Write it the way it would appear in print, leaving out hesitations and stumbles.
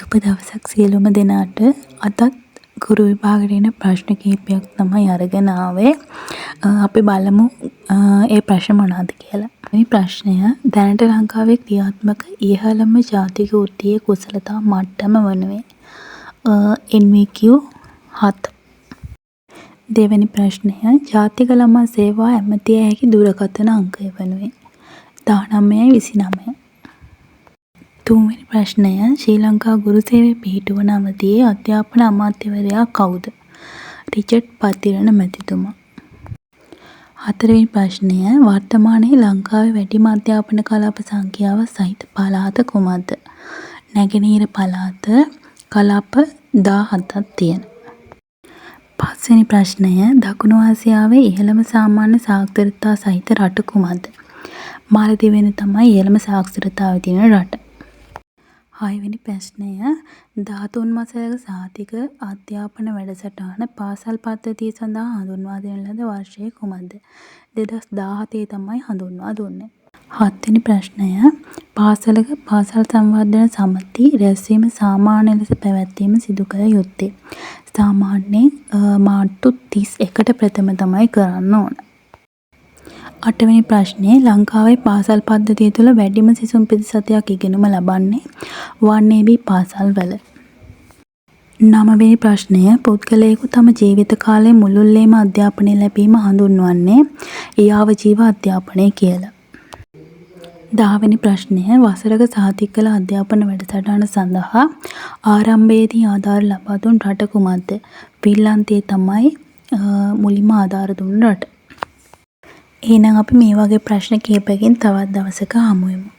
සුබ දවසක් සියලුම දෙනාට. අදත් ගුරු විභාගයට එන ප්‍රශ්න කිහිපයක් තමයි අරගෙන ආවේ. අපි බලමු ඒ ප්‍රශ්න මොනවද කියලා. මේ ප්‍රශ්නය දැනට ලංකාවේ ක්‍රියාත්මක ඉහළම ජාතික වෘත්තීය කුසලතා මට්ටම වනුයේ NVQ 7. දෙවැනි ප්‍රශ්නය ජාතික ළමා සේවා ඇමතිය හැකි දුරකථන අංකය වනුයේ 1929. තුන්වෙනි ප්‍රශ්නය ශ්‍රී ලංකා ගුරු සේවය පිහිටුවන අවධියේ අධ්‍යාපන අමාත්‍යවරයා කවුද? රිචඩ් පතිරණ මැතිතුමා. හතරවෙනි ප්‍රශ්නය වර්තමානයේ ලංකාවේ වැඩිම අධ්‍යාපන කලාප සංඛ්‍යාව සහිත පළාත කුමක්ද? නැගෙනහිර පළාත කලාප 17ක් තියෙන. පස්වෙනි ප්‍රශ්නය දකුණු ආසියාවේ ඉහළම සාමාන්‍ය සාක්ෂරතා සහිත රට කුමක්ද? මාලදිවයින තමයි ඉහළම සාක්ෂරතාවය තියෙන රට. 6 වෙනි ප්‍රශ්නය 13 වසරක සහතික අධ්‍යාපන වැඩසටහන පාසල් පද්ධතිය සඳහා හඳුන්වා දෙන ලද වර්ෂය කුමක්ද? 2017 තමයි හඳුන්වා දුන්නේ. 7 වෙනි ප්‍රශ්නය පාසලක පාසල් සංවර්ධන සමිති රැස්වීම සාමාන්‍ය ලෙස පැවැත්වීම සිදු කළ යුත්තේ. සාමාන්‍යයෙන් මාර්තු 31ට ප්‍රථම තමයි කරන්න ඕන. 8 වෙනි ප්‍රශ්නේ ලංකාවේ පාසල් පද්ධතිය තුළ වැඩිම සිසුන් ප්‍රතිශතයක් ඉගෙනුම ලබන්නේ 1AB පාසල් වල. 9 වෙනි ප්‍රශ්නය පුද්ගලයෙකු තම ජීවිත කාලය මුළුල්ලේම අධ්‍යාපනය ලැබීම හඳුන්වන්නේ යාවජීව අධ්‍යාපනය කියලා. 10 වෙනි ප්‍රශ්නය වසරක සහතික කළ අධ්‍යාපන වැඩසටහන සඳහා ආරම්භයේදී ආධාර ලබා දුන් රට කුමක්ද? ෆින්ලන්තය තමයි මුලින්ම ආධාර දුන්න රට. එහෙනම් අපි මේ වගේ ප්‍රශ්න කිහිපයකින් තවත් දවසක හමු වෙමු.